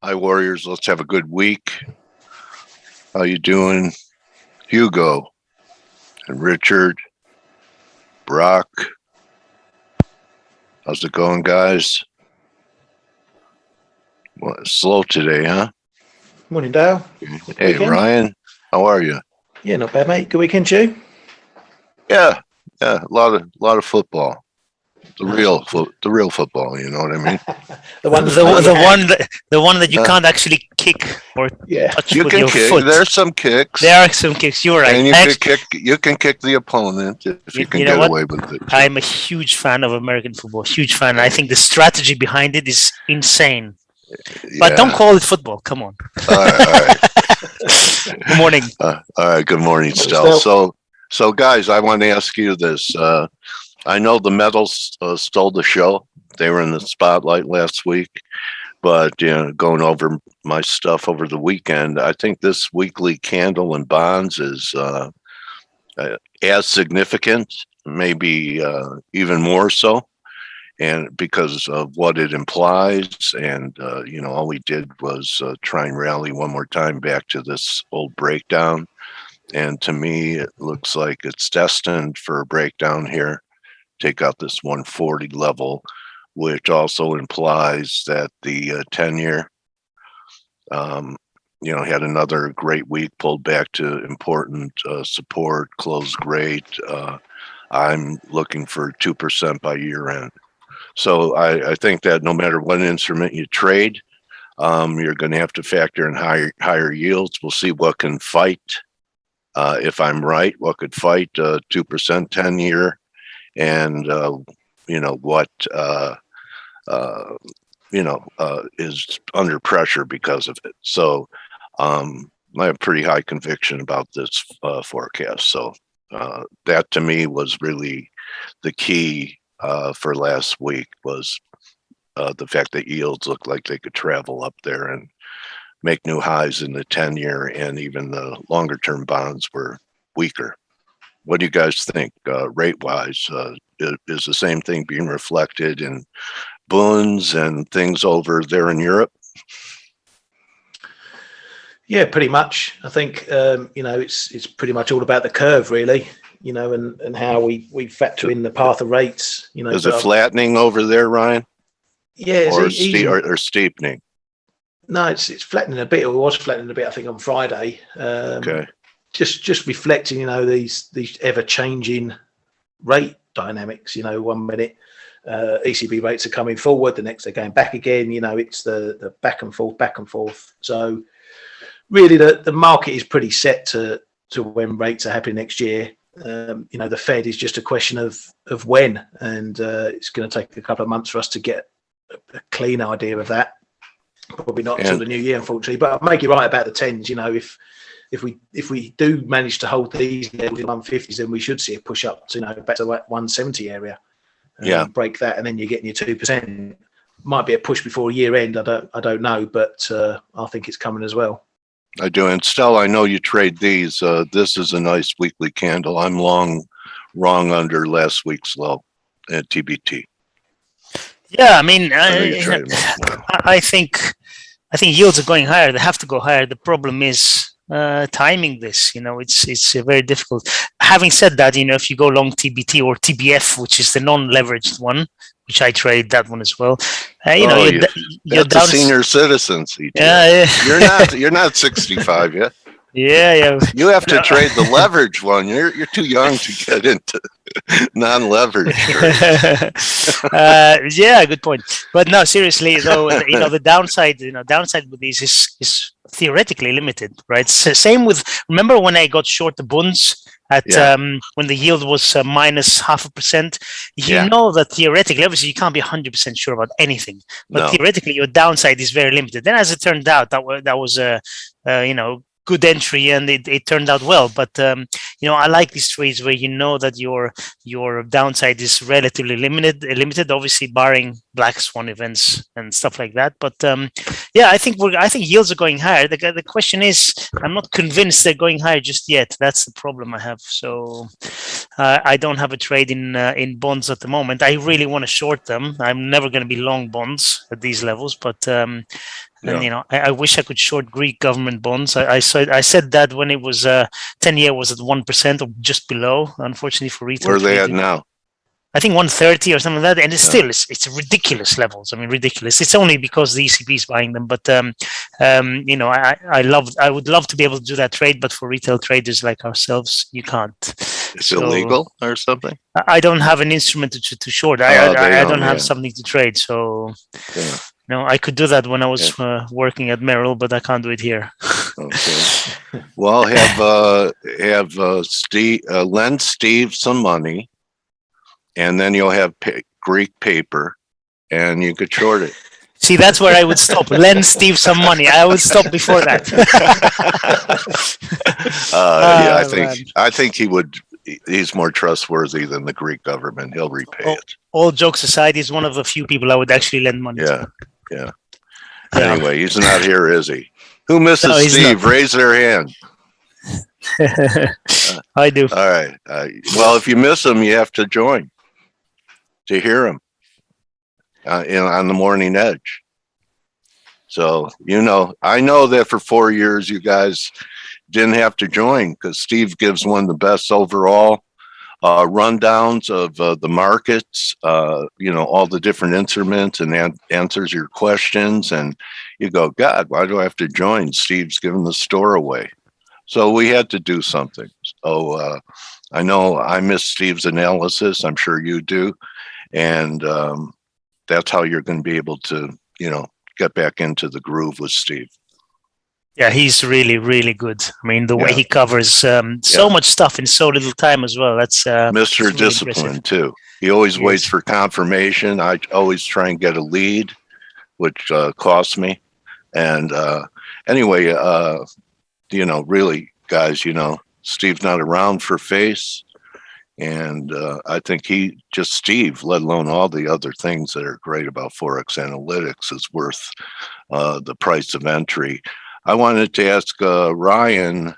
Hi, Warriors. Let's have a good week. How you doing, Hugo and Richard, Brock? How's it going, guys? Well, it's slow today, huh? Morning, Dale. Hey, weekend? Ryan. How are you? Yeah, not bad, mate. Good weekend, you? Yeah. A lot of football. The real football, you know what I mean? the one that you can't actually kick or touch you with can your kick. foot. There's some kicks. There are some kicks. You're right. And you can kick the opponent if you can get away with it. I'm a huge fan of American football. Huge fan. I think the strategy behind it is insane. But don't call it football. Come on. All right. Good morning. All right. Good morning, Stel. So guys, I want to ask you this. I know the metals stole the show. They were in the spotlight last week, but going over my stuff over the weekend, I think this weekly candle in bonds is as significant, maybe even more so, and because of what it implies. And all we did was try and rally one more time back to this old breakdown. And to me, it looks like it's destined for a breakdown here. Take out this 140 level, which also implies that the 10-year, had another great week, pulled back to important support, closed great. I'm looking for 2% by year end. So I think that no matter what instrument you trade, you're going to have to factor in higher yields. We'll see what can fight. If I'm right, what could fight 2% 10-year, and what is under pressure because of it. So I have pretty high conviction about this forecast. So that to me was really the key for last week, was the fact that yields looked like they could travel up there and make new highs in the 10-year, and even the longer term bonds were weaker. What do you guys think rate wise? Is the same thing being reflected in bunds and things over there in Europe? Yeah, pretty much. I think it's pretty much all about the curve, really. And how we factor in the path of rates. Is it flattening over there, Ryan? Yeah, or steepening? No, it's flattening a bit. It was flattening a bit, I think, on Friday. Okay. Just reflecting, these ever-changing rate dynamics. 1 minute ECB rates are coming forward, the next they're going back again. It's the back and forth. So really, the market is pretty set to when rates are happening next year. The Fed is just a question of when, and it's going to take a couple of months for us to get a clean idea of that. Probably not until the new year, unfortunately. But I'll make you right about the 10s. If we do manage to hold these levels in 150s, then we should see a push up to back to that 170 area. Break that, and then you're getting your 2%. Might be a push before year end. I don't know, but I think it's coming as well. I do. And Stel, I know you trade these. This is a nice weekly candle. I'm wrong under last week's low at TBT. Yeah, I mean, I think yields are going higher. They have to go higher. The problem is timing this. It's very difficult. Having said that, if you go long TBT or TBF, which is the non-leveraged one, which I trade that one as well. You're down senior citizens. Yeah. You're not 65 yet. Yeah. You have to trade the leverage one. You're too young to get into non-leverage trades. Yeah, good point. But no, seriously, though, the downside with these is theoretically limited, right? Same with, remember when I got short the bunds at when the yield was minus 0.5%? You know that theoretically, obviously, you can't be 100% sure about anything, but theoretically, your downside is very limited. Then, as it turned out, that was a good entry, and it turned out well. But I like these trades where that your downside is relatively limited, obviously barring black swan events and stuff like that. But I think yields are going higher. The question is, I'm not convinced they're going higher just yet. That's the problem I have. So I don't have a trade in bonds at the moment. I really want to short them. I'm never going to be long bonds at these levels, but And I wish I could short Greek government bonds. I said that when it was 10-year was at 1% or just below. Unfortunately for retail, where are they at now? I think 130 or something like that, and it's still it's ridiculous levels. I mean, ridiculous. It's only because the ECB is buying them. But I would love to be able to do that trade, but for retail traders like ourselves, you can't. It's illegal or something. I don't have an instrument to short. I don't have something to trade. So I could do that when I was working at Merrill, but I can't do it here. Okay. Well, have Steve lend Steve some money. And then you'll have Greek paper, and you could short it. See, that's where I would stop. Lend Steve some money. I would stop before that. I think he would. He's more trustworthy than the Greek government. He'll repay it. All jokes aside, he's one of the few people I would actually lend money to. Yeah. Anyway, he's not here, is he? Who misses Steve? Not. Raise their hand. I do. All right. Well, if you miss him, you have to join to hear him on the Morning Edge. So, I know that for 4 years you guys didn't have to join because Steve gives one of the best overall rundowns of the markets, all the different instruments, and answers your questions. And you go, God, why do I have to join? Steve's giving the store away. So we had to do something. So I know I miss Steve's analysis. I'm sure you do. And that's how you're going to be able to, get back into the groove with Steve. Yeah, he's really, really good. I mean, the way he covers so much stuff in so little time as well. That's Mr. Really Discipline, impressive. too. He always waits for confirmation. I always try and get a lead, which costs me. And anyway, really, guys, Steve's not around for face. And I think Steve, let alone all the other things that are great about ForexAnalytix, is worth the price of entry. I wanted to ask Ryan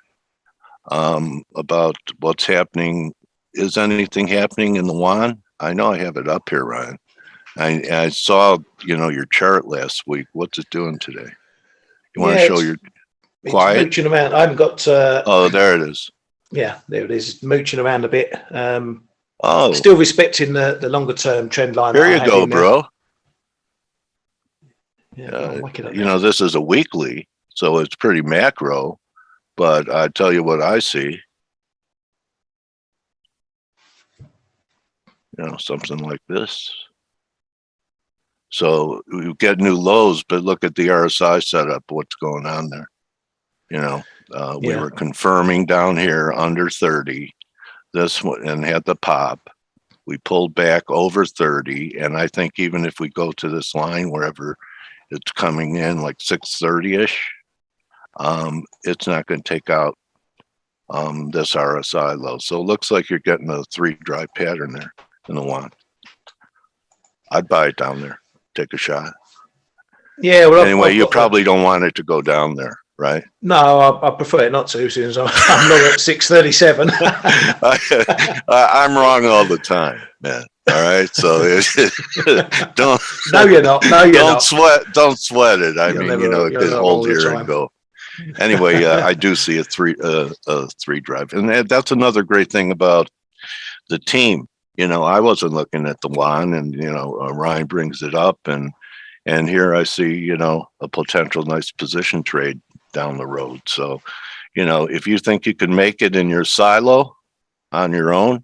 about what's happening. Is anything happening in the yuan? I know I have it up here, Ryan. I saw, your chart last week. What's it doing today? You want to show your quiet? Mooching around. I haven't got. Oh, there it is. Yeah, there it is. Mooching around a bit. Oh, still respecting the longer term trend line. There you go, bro. Yeah, this is a weekly, so it's pretty macro. But I tell you what I see. Something like this. So we get new lows, but look at the RSI setup. What's going on there? We were confirming down here under 30. This one, and had the pop. We pulled back over 30, and I think even if we go to this line wherever it's coming in, like 630-ish, it's not going to take out this RSI low. So it looks like you're getting a 3-drive pattern there in the yuan. I'd buy it down there. Take a shot. Yeah. Well, anyway, you probably don't want it to go down there, right? No, I prefer it not to, since I'm not at 637. I'm wrong all the time, man. All right, so don't. No, you're not. No, you're don't not. Don't sweat it. I mean, you're just hold here and go. Anyway, I do see a three drive, and that's another great thing about the team. I wasn't looking at the yuan, and Ryan brings it up, and here I see a potential nice position trade down the road. So, if you think you can make it in your silo on your own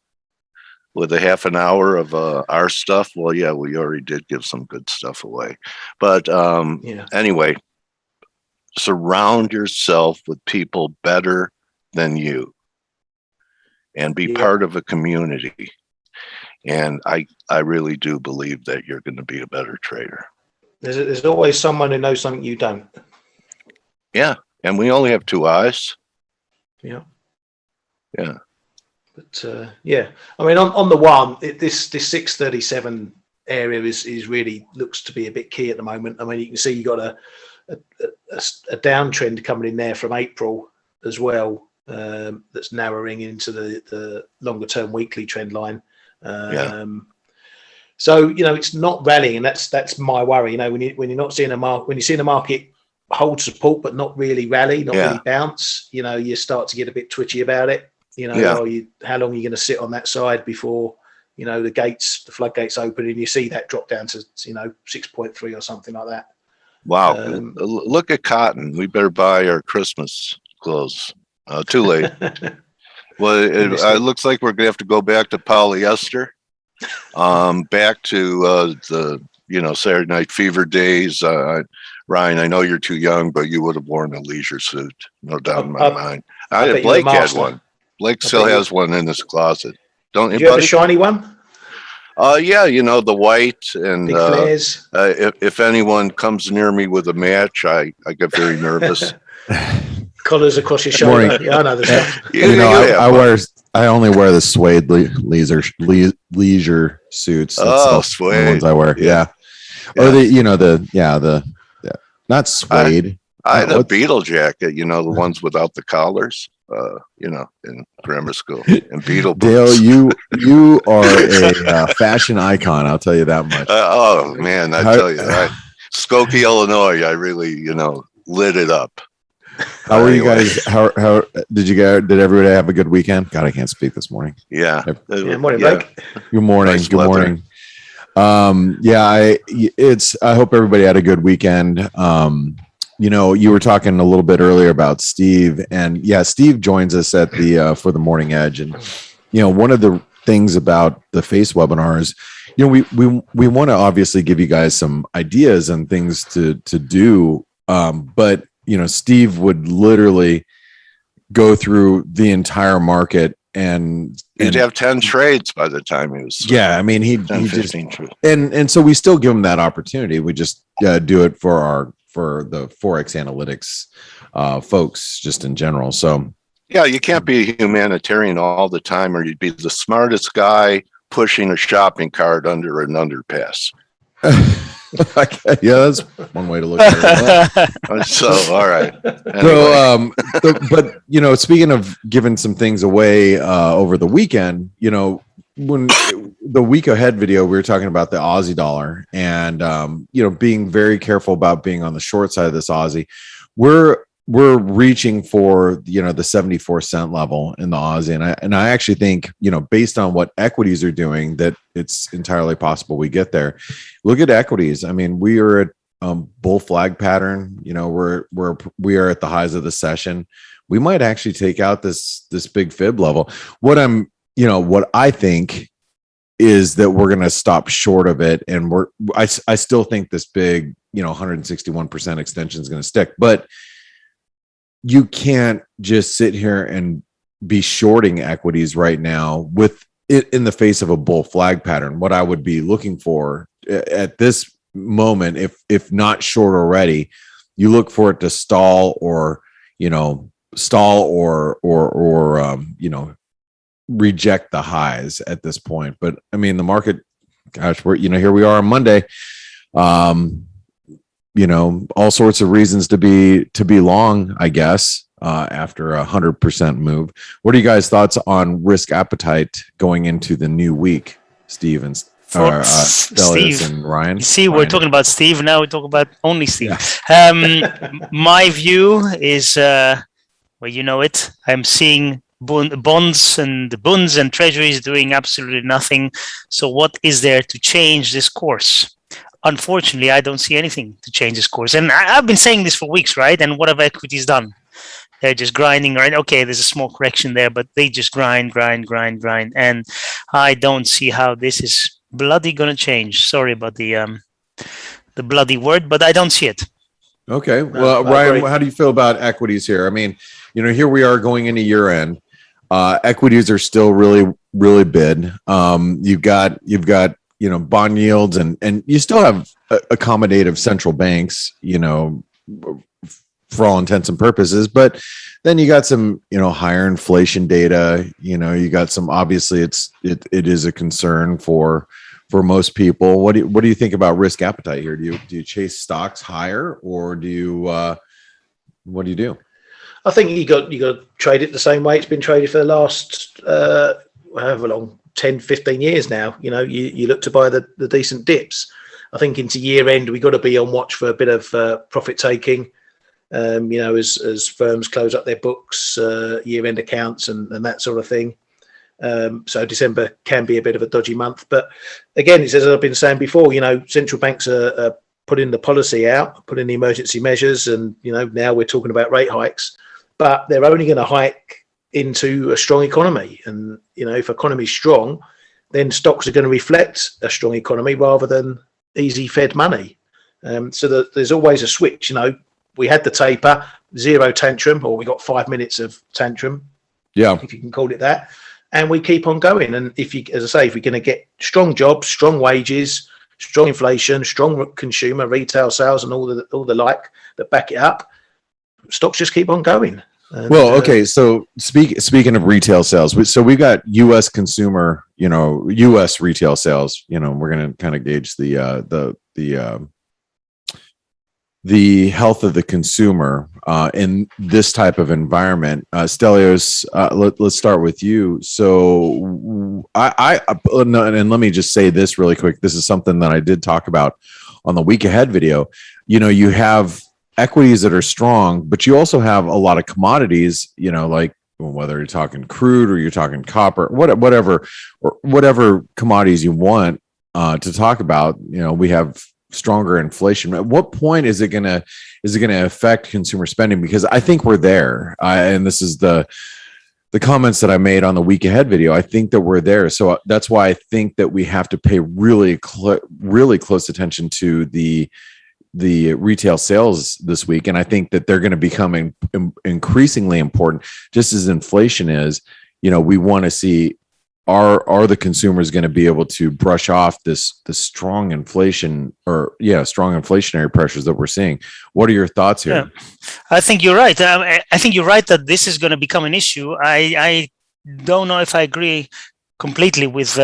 with a half an hour of our stuff, well, yeah, we already did give some good stuff away. But anyway, surround yourself with people better than you and be part of a community. And I really do believe that you're going to be a better trader. There's always someone who knows something you don't. Yeah, and we only have 2 eyes. Yeah. But I mean, on the one, this 637 area is really looks to be a bit key at the moment. I mean, you can see you got a downtrend coming in there from April as well. That's narrowing into the longer term weekly trend line. So it's not rallying, and that's my worry. When you're not seeing a market, when you're seeing a market hold support but not really rally, not Yeah. really bounce, you know, you start to get a bit twitchy about it. You know, Yeah. how long are you going to sit on that side before, you know, the floodgates open and you see that drop down to, you know, 6.3 or something like that. Wow. Look at cotton. We better buy our Christmas clothes. Too late. Well, it looks like we're going to have to go back to polyester. Back to the, you know, Saturday Night Fever days. Ryan, I know you're too young, but you would have worn a leisure suit. No doubt in my mind. Blake had one. Blake still has one in his closet. Don't you? Do you have a shiny one? Yeah, you know, the white and big flares. If anyone comes near me with a match, I get very nervous. Collars across your shoulder. Yeah, I know the stuff. You know, I only wear the suede leisure suits. That's suede. The ones I wear. Yeah. Or the not suede. I had a Beetle jacket, you know, the ones without the collars, you know, in grammar school. And Beetle boots. Dale, you are a fashion icon, I'll tell you that much. Oh, man, I tell you. Skokie, Illinois, I really, you know, lit it up. How were you guys? How did you go? Did everybody have a good weekend? God, I can't speak this morning. Yeah. Morning, Blake. Good morning. Nice good weather. morning. I hope everybody had a good weekend. You know, you were talking a little bit earlier about Steve, and yeah, Steve joins us at the for the Morning Edge, and you know, one of the things about the face webinars, you know, we want to obviously give you guys some ideas and things to do, but you know, Steve would literally go through the entire market and He'd have 10 trades by the time he was through. Yeah, I mean, he 10, just 15 trades. and so we still give him that opportunity. We just do it for the ForexAnalytix folks just in general. So yeah, you can't be a humanitarian all the time, or you'd be the smartest guy pushing a shopping cart under an underpass. Yeah, that's one way to look at it. So, all right. Anyway. So, but you know, speaking of giving some things away over the weekend, you know, when the week ahead video, we were talking about the Aussie dollar and you know, being very careful about being on the short side of this Aussie. We're reaching for, you know, the 74-cent level in the Aussie, and I actually think, you know, based on what equities are doing, that it's entirely possible we get there. Look at equities. I mean, we are at bull flag pattern. You know, we are at the highs of the session. We might actually take out this big fib level. What I think is that we're going to stop short of it, and I still think this big, you know, 161% extension is going to stick, but you can't just sit here and be shorting equities right now with it in the face of a bull flag pattern. What I would be looking for at this moment, if not short already, you look for it to stall or you know, reject the highs at this point. But I mean, the market, gosh, here we are on Monday. You know, all sorts of reasons to be long, I guess, after 100% move. What are you guys' thoughts on risk appetite going into the new week, Steve and Steve and Ryan? You see, we're talking about Steve now. We talk about only Steve. Yeah. My view is, well, you know it. I'm seeing bonds and treasuries doing absolutely nothing. So what is there to change this course? Unfortunately, I don't see anything to change this course. And I've been saying this for weeks, right? And what have equities done? They're just grinding, right? Okay, there's a small correction there, but they just grind. And I don't see how this is bloody going to change. Sorry about the bloody word, but I don't see it. Okay. Well, Ryan, how do you feel about equities here? I mean, you know, here we are going into year end. Equities are still really, really bid. You've got you know, bond yields and you still have accommodative central banks, you know, for all intents and purposes, but then you got some, you know, higher inflation data, you know, you got some, obviously it is a concern for most people. What do you think about risk appetite here? Do you chase stocks higher, or do you, what do you do? I think you got to trade it the same way it's been traded for the last, however long, 10, 15 years now. You know, you look to buy the decent dips. I think into year end, we've got to be on watch for a bit of profit taking. as firms close up their books, year-end accounts and that sort of thing. So December can be a bit of a dodgy month. But again, it's as I've been saying before, central banks are putting the policy out, putting the emergency measures, and, now we're talking about rate hikes, but they're only going to hike into a strong economy. And, if economy is strong, then stocks are going to reflect a strong economy rather than easy fed money. So that there's always a switch. We had the taper, zero tantrum, or we got 5 minutes of tantrum, if you can call it that, and we keep on going. And if we're going to get strong jobs, strong wages, strong inflation, strong consumer retail sales, and all the like that back it up, stocks just keep on going. And, okay. So speaking of retail sales, so we got U.S. consumer, U.S. retail sales. We're going to kind of gauge the health of the consumer in this type of environment. Stelios, let's start with you. So and let me just say this really quick. This is something that I did talk about on the week ahead video. You have equities that are strong, but you also have a lot of commodities, like whether you're talking crude or you're talking copper, whatever commodities you want to talk about. We have stronger inflation. At what point is it gonna affect consumer spending? Because I think we're there, and this is the comments that I made on the week ahead video. I think that we're there, so that's why I think that we have to pay really close attention to the retail sales this week, and I think that they're going to become increasingly important, just as inflation is. We want to see. Are the consumers going to be able to brush off the strong inflation strong inflationary pressures that we're seeing? What are your thoughts here? Yeah. I think you're right. I think you're right that this is going to become an issue. I don't know if I agree completely with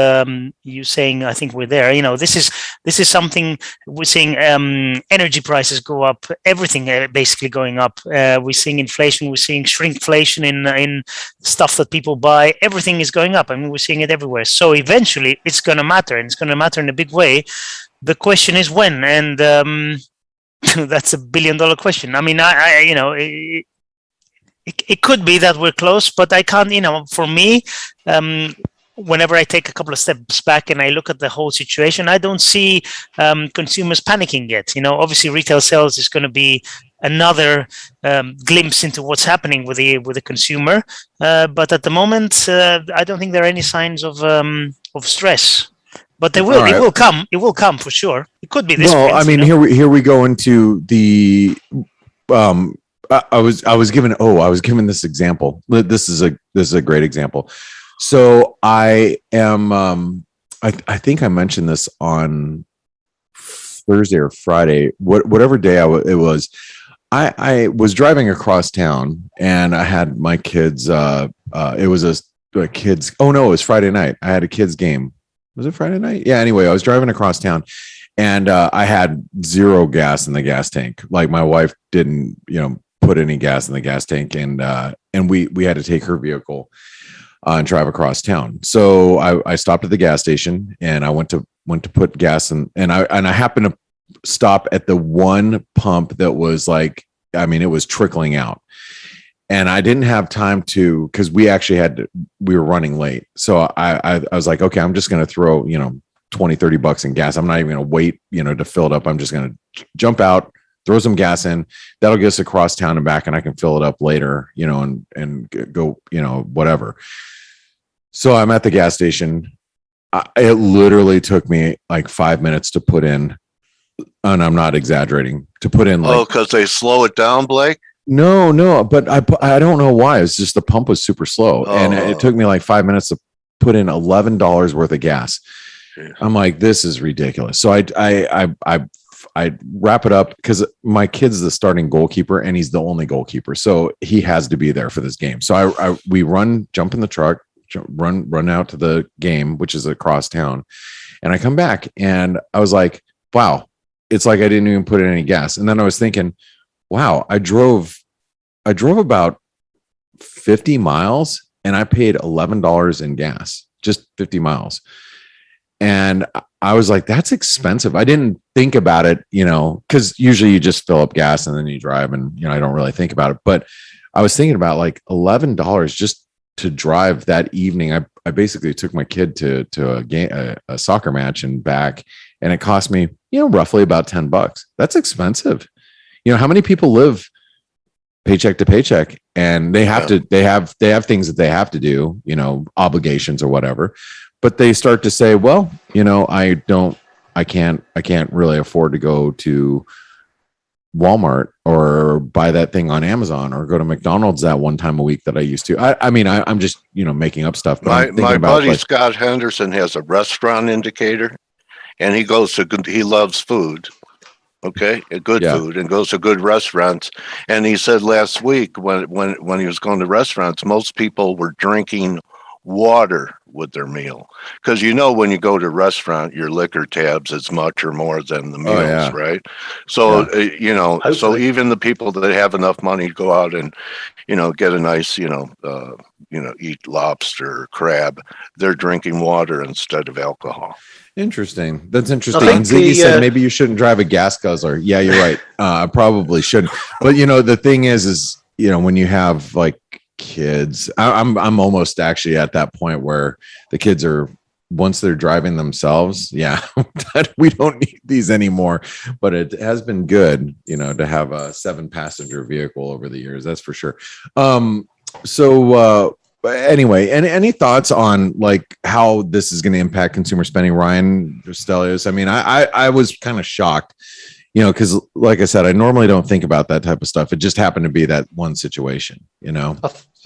you saying I think we're there. This is something we're seeing. Energy prices go up, everything basically going up. We're seeing inflation. We're seeing shrinkflation in stuff that people buy. Everything is going up. We're seeing it everywhere. So eventually, it's going to matter, and it's going to matter in a big way. The question is when, and that's $1 billion question. It could be that we're close, but I can't. For me. Whenever I take a couple of steps back and I look at the whole situation, I don't see consumers panicking yet. Obviously retail sales is going to be another glimpse into what's happening with the consumer. But at the moment, I don't think there are any signs of stress. But they will. Right. It will come. It will come for sure. It could be this. Well, here we go into the. I was given this example. This is a great example. So I am, I think I mentioned this on Thursday or Friday, whatever day it was. I was driving across town and I had my kids. It was a kids. Oh no, it was Friday night. I had a kids game. Was it Friday night? Yeah. Anyway, I was driving across town and I had zero gas in the gas tank. Like my wife didn't, put any gas in the gas tank, and we had to take her vehicle. And drive across town. So I stopped at the gas station and I went to put gas in, and I happened to stop at the one pump that was it was trickling out, and I didn't have time to, because we were running late. So I was like, okay, I'm just going to throw $20-30 bucks in gas. I'm not even going to wait to fill it up. I'm just going to jump out, throw some gas in. That'll get us across town and back, and I can fill it up later, and go, whatever. So I'm at the gas station. It literally took me like 5 minutes to put in, and I'm not exaggerating, to put in. Because they slow it down, Blake? No, but I don't know why. It's just the pump was super slow, and it took me like 5 minutes to put in $11 worth of gas. Yeah. I'm like, this is ridiculous. So I wrap it up because my kid's the starting goalkeeper and he's the only goalkeeper, so he has to be there for this game. So we jump in the truck, run out to the game, which is across town, and I come back and I was like, wow, it's like I didn't even put in any gas. And then I was thinking, wow, I drove about 50 miles and I paid $11 in gas, just 50 miles. And I was like, that's expensive. I didn't think about it, because usually you just fill up gas and then you drive, and I don't really think about it. But I was thinking about like $11 just to drive that evening. I basically took my kid to a soccer match and back, and it cost me, roughly about $10. That's expensive. How many people live paycheck to paycheck, and they have things that they have to do, obligations or whatever, but they start to say, well, I can't really afford to go to Walmart or buy that thing on Amazon or go to McDonald's that one time a week that I used to. I'm just, making up stuff. But my buddy Scott Henderson has a restaurant indicator, and he loves food. Okay, good food, and goes to good restaurants. And he said last week when he was going to restaurants, most people were drinking water with their meal, because when you go to a restaurant, your liquor tabs as much or more than the meals, right? So so even the people that have enough money to go out and get a nice eat lobster or crab, they're drinking water instead of alcohol. Interesting. That's interesting. And Ziggy said maybe you shouldn't drive a gas guzzler. Yeah, you're right. I probably shouldn't. But the thing is when you have like kids, I'm almost actually at that point where the kids are, once they're driving themselves, we don't need these anymore. But it has been good, to have a 7-passenger vehicle over the years. That's for sure. But anyway, any thoughts on like how this is going to impact consumer spending, Ryan or Stelios? I mean, I was kind of shocked, because like I said, I normally don't think about that type of stuff. It just happened to be that one situation,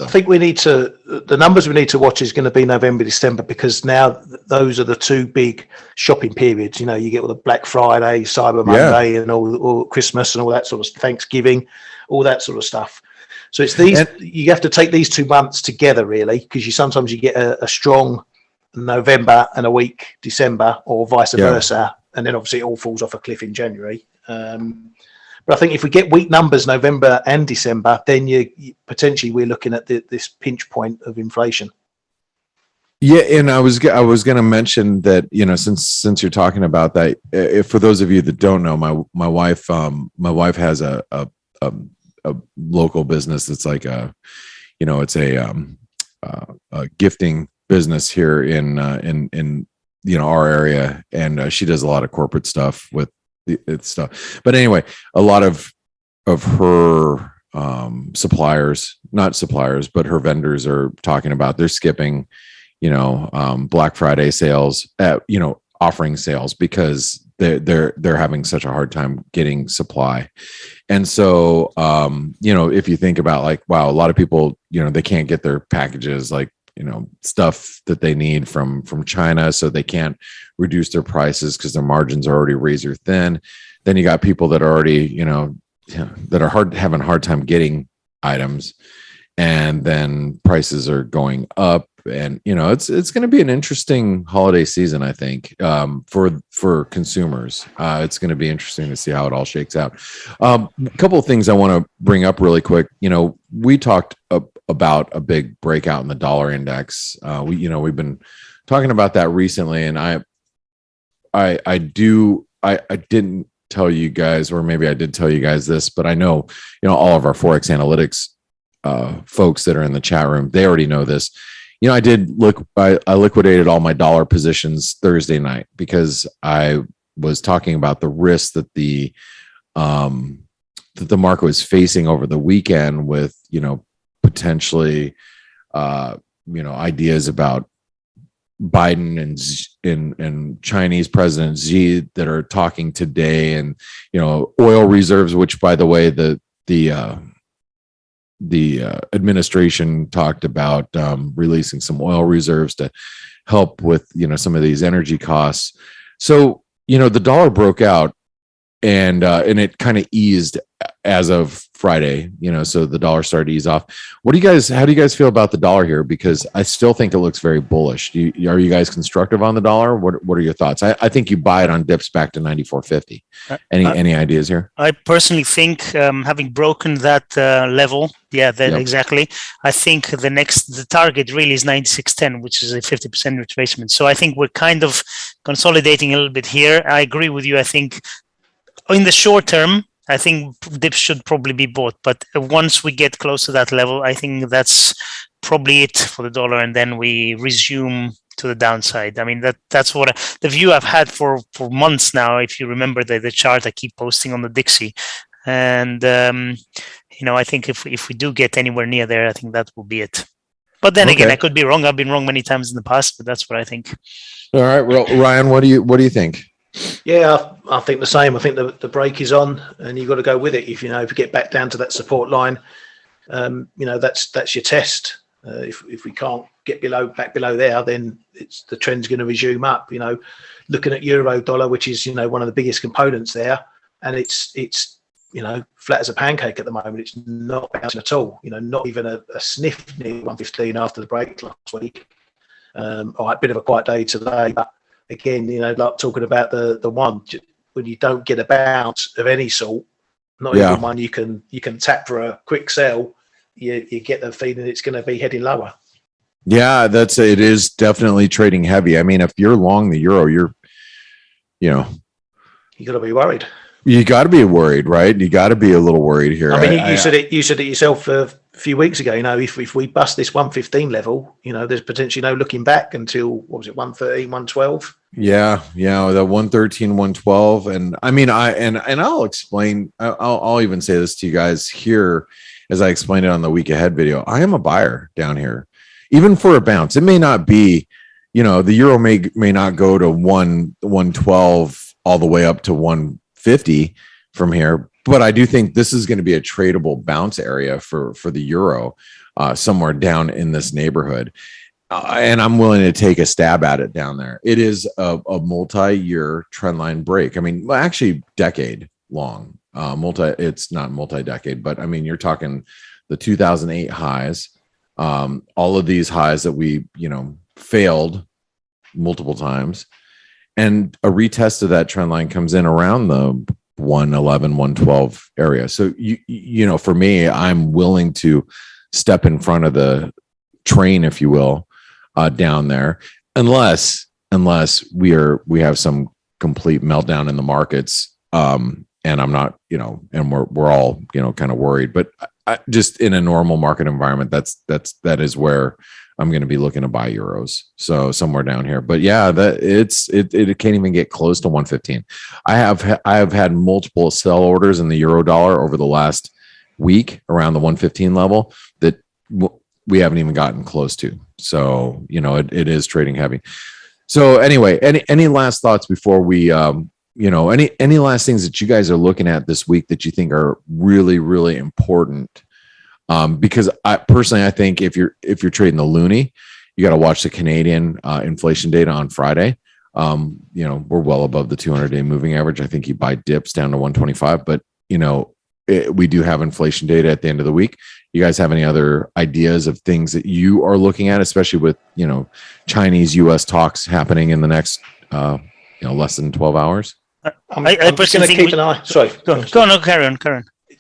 I think the numbers we need to watch is going to be November, December, because now those are the two big shopping periods. You get all the Black Friday, Cyber Monday, and all Christmas and all that sort of Thanksgiving, all that sort of stuff. So it's these. You have to take these 2 months together, really, because sometimes you get a strong November and a weak December, or vice versa, and then obviously it all falls off a cliff in January. But I think if we get weak numbers November and December, then we're looking at this pinch point of inflation. Yeah, and I was going to mention that since you're talking about that, if for those of you that don't know, my wife has a local business that's like it's a gifting business here in our area, and she does a lot of corporate stuff with it's stuff. But anyway, a lot of her suppliers, not suppliers, but her vendors are talking about they're skipping Black Friday sales at offering sales because they're having such a hard time getting supply. And so if you think about like, wow, a lot of people they can't get their packages, like stuff that they need from China, so they can't reduce their prices because their margins are already razor thin. Then you got people that are already that are having a hard time getting items, and then prices are going up. And it's going to be an interesting holiday season, I think, for consumers. It's going to be interesting to see how it all shakes out. A couple of things I want to bring up really quick. We talked about a big breakout in the dollar index. We've been talking about that recently, and I didn't tell you guys, or maybe I did tell you guys this, but I know all of our Forex Analytics folks that are in the chat room, they already know this. I liquidated all my dollar positions Thursday night because I was talking about the risk that the market was facing over the weekend with, potentially, ideas about Biden and Chinese President Xi that are talking today, and, oil reserves, which, by the way, the administration talked about releasing some oil reserves to help with some of these energy costs. So the dollar broke out it kind of eased as of Friday, so the dollar started to ease off. How do you guys feel about the dollar here? Because I still think it looks very bullish. Are you guys constructive on the dollar? What are your thoughts? I think you buy it on dips back to 94.50. Any ideas here? I personally think having broken that level, exactly. I think the target really is 96.10, which is a 50% retracement. So I think we're kind of consolidating a little bit here. I agree with you. I think in the short term, I think dips should probably be bought, but once we get close to that level, I think that's probably it for the dollar, and then we resume to the downside. I mean, that's what the view I've had for months now. If you remember the chart I keep posting on the Dixie, and I think if we do get anywhere near there, I think that will be it. But then again, I could be wrong. I've been wrong many times in the past, but that's what I think. All right, well, Ryan, what do you think? Yeah, I think the same. I think the break is on, and you've got to go with it. If you get back down to that support line, that's your test. If we can't get back below there, then the trend's going to resume up. Looking at euro dollar, which is one of the biggest components there, and it's flat as a pancake at the moment. It's not bouncing at all. Not even a sniff near 115 after the break last week. All right, bit of a quiet day today, but again, like talking about the one, when you don't get a bounce of any sort, not even one you can tap for a quick sell, you get the feeling it's going to be heading lower. Yeah, it is definitely trading heavy. I mean, if you're long the euro, you got to be worried. You got to be worried, right? You got to be a little worried here. I mean, you said it yourself a few weeks ago. if we bust this 115 level, there's potentially no looking back until 113, 112. Yeah, the 113, 112, and I mean, I'll explain. I'll even say this to you guys here, as I explained it on the week ahead video. I am a buyer down here, even for a bounce. It may not be, the euro may not go to 112 all the way up to 150 from here, but I do think this is going to be a tradable bounce area for the euro, somewhere down in this neighborhood. And I'm willing to take a stab at it down there. It is a multi-year trend line break. I mean, actually decade long, it's not multi-decade, but I mean, you're talking the 2008 highs, all of these highs that we, failed multiple times, and a retest of that trend line comes in around the 111, 112 area. So, for me, I'm willing to step in front of the train, if you will, down there, unless we have some complete meltdown in the markets, and I'm not, and we're all kind of worried. But just in a normal market environment, that is where I'm going to be looking to buy euros. So somewhere down here. But yeah, it can't even get close to 115. I have had multiple sell orders in the euro dollar over the last week around the 115 level that we haven't even gotten close to. So, it is trading heavy. So anyway, any last thoughts before we, any last things that you guys are looking at this week that you think are really, really important? Because I think if you're trading the loonie, you got to watch the Canadian inflation data on Friday. We're well above the 200-day moving average. I think you buy dips down to 125, but we do have inflation data at the end of the week. You guys have any other ideas of things that you are looking at, especially with, Chinese US talks happening in the next, less than 12 hours? I'm just going to keep an eye. Sorry. Go on. No, carry on.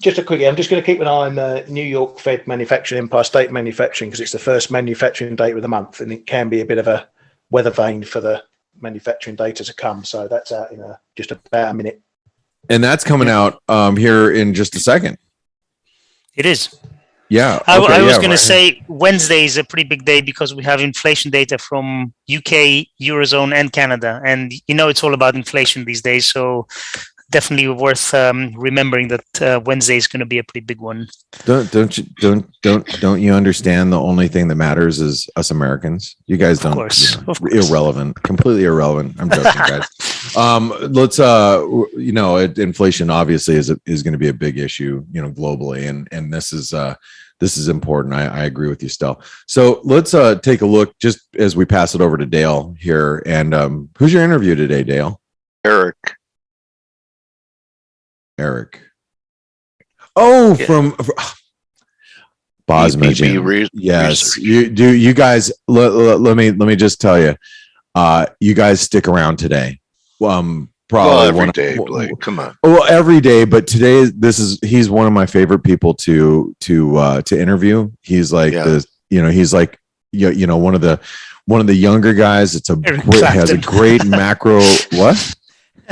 Just a quickie. I'm just going to keep an eye on New York Fed manufacturing, Empire State manufacturing, because it's the first manufacturing data of the month, and it can be a bit of a weather vane for the manufacturing data to come. So that's out in just about a minute. And that's coming out here in just a second. It is. Yeah. I was going to say Wednesday is a pretty big day because we have inflation data from UK, Eurozone, and Canada. And it's all about inflation these days. So definitely worth remembering that Wednesday is going to be a pretty big one. Don't you understand? The only thing that matters is us Americans. You guys don't. Of course. Irrelevant, completely irrelevant. I'm joking, guys. Let's inflation obviously is going to be a big issue, globally, and this is important. I agree with you, Stel. So let's take a look just as we pass it over to Dale here. And who's your interview today, Dale? Eric. Eric. Oh, Yeah. from Bosma. Yes, research. you guys. Let me just tell you. You guys stick around today. Probably every day, Blake. Come on. Well, every day, but today he's one of my favorite people to interview. He's like he's like one of the younger guys. Has a great macro what?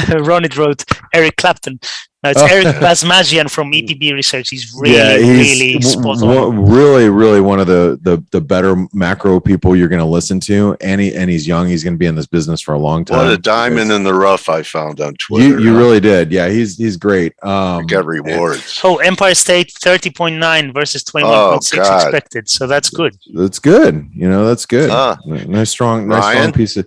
Ron it wrote Eric Clapton. No, it's Eric Basmagian from EPB Research. He's really spot on. Really one of the better macro people you're going to listen to. And he's young. He's going to be in this business for a long time. What a diamond in the rough I found on Twitter. You really did. Yeah, he's great. Get rewards. Empire State 30.9 versus 21.6 expected. So that's good. That's good. That's good. Nice strong piece of.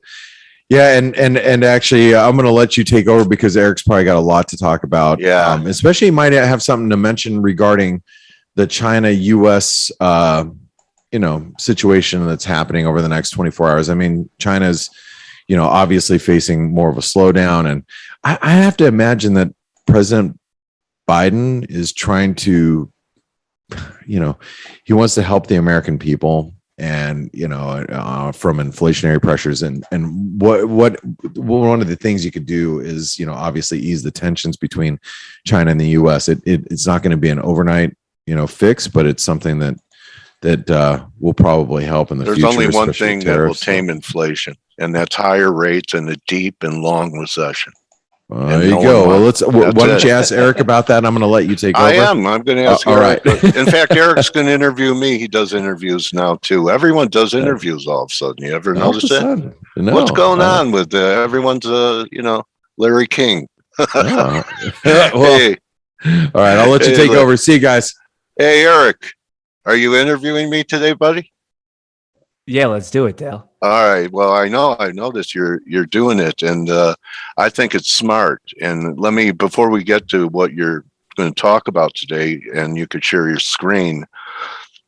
Yeah, and actually, I'm going to let you take over because Eric's probably got a lot to talk about. Yeah, especially he might have something to mention regarding the China-U.S. Situation that's happening over the next 24 hours. I mean, China's obviously facing more of a slowdown, and I have to imagine that President Biden is trying to, he wants to help the American people. And from inflationary pressures and what one of the things you could do is obviously ease the tensions between China and the U.S. It's not going to be an overnight fix, but it's something that will probably help in the future. There's only one thing that will tame inflation, and that's higher rates and a deep and long recession. There you go. Well, why don't you ask Eric about that? And I'm going to let you take over. I'm going to ask Eric. All right. In fact, Eric's going to interview me. He does interviews now too. Everyone does interviews all of a sudden. You ever notice that? No, what's going on with everyone's? Larry King. Well, hey. All right. I'll let you take over. See you guys. Hey, Eric, are you interviewing me today, buddy? Yeah, let's do it, Dale. All right. Well, I noticed you're doing it, and I think it's smart. And before we get to what you're going to talk about today, and you could share your screen,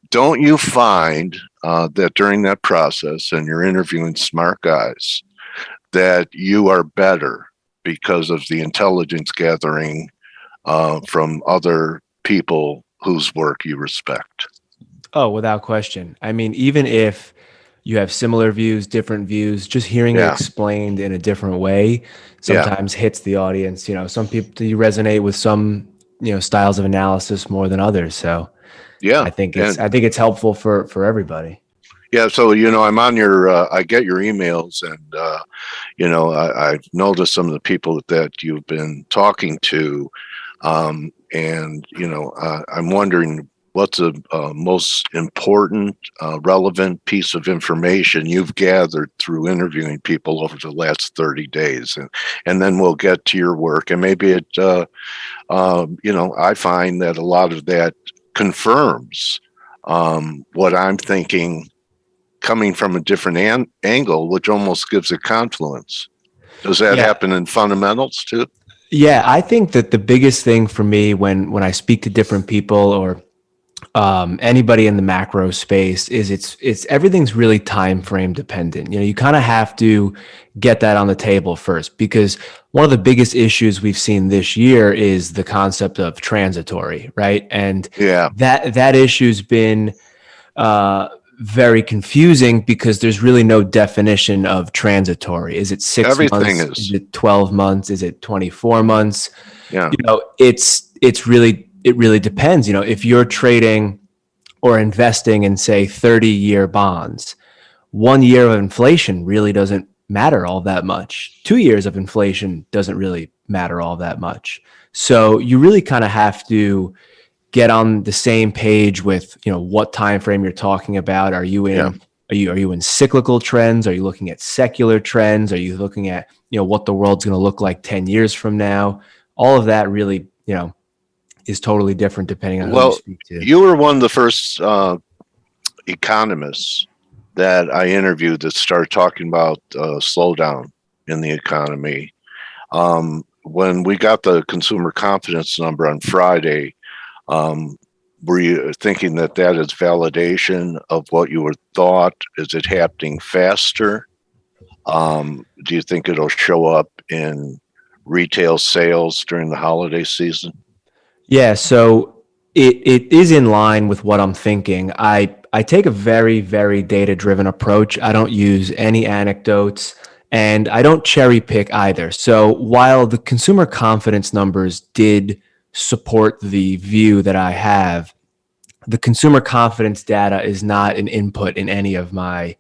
don't you find that during that process, and you're interviewing smart guys, that you are better because of the intelligence gathering from other people whose work you respect? Oh, without question. I mean, even if you have similar views, different views, just hearing it explained in a different way sometimes hits the audience. Some people, you resonate with some, styles of analysis more than others. So I think it's helpful for everybody. Yeah. So, I'm on I get your emails, and, I've noticed some of the people that you've been talking to. And, I'm wondering, what's the most important, relevant piece of information you've gathered through interviewing people over the last 30 days? And then we'll get to your work. And maybe I find that a lot of that confirms what I'm thinking coming from a different angle, which almost gives it confluence. Does that happen in fundamentals too? Yeah, I think that the biggest thing for me when I speak to different people or anybody in the macro space is it's everything's really time frame dependent. You kind of have to get that on the table first, because one of the biggest issues we've seen this year is the concept of transitory, right? And that issue's been very confusing because there's really no definition of transitory. Is it 6 months? Is it 12 months? Is it 24 months? Yeah. It really depends. If you're trading or investing in, say, 30-year bonds, 1 year of inflation really doesn't matter all that much. 2 years of inflation doesn't really matter all that much. So you really kind of have to get on the same page with, what time frame you're talking about. Are you in cyclical trends? Are you looking at secular trends? Are you looking at, what the world's going to look like 10 years from now? All of that really, is totally different depending on who you speak to. You were one of the first economists that I interviewed that started talking about slowdown in the economy. When we got the consumer confidence number on Friday, were you thinking that is validation of what you were thought? Is it happening faster? Do you think it'll show up in retail sales during the holiday season? Yeah, so it is in line with what I'm thinking. I take a very, very data-driven approach. I don't use any anecdotes, and I don't cherry pick either. So while the consumer confidence numbers did support the view that I have, the consumer confidence data is not an input in any of my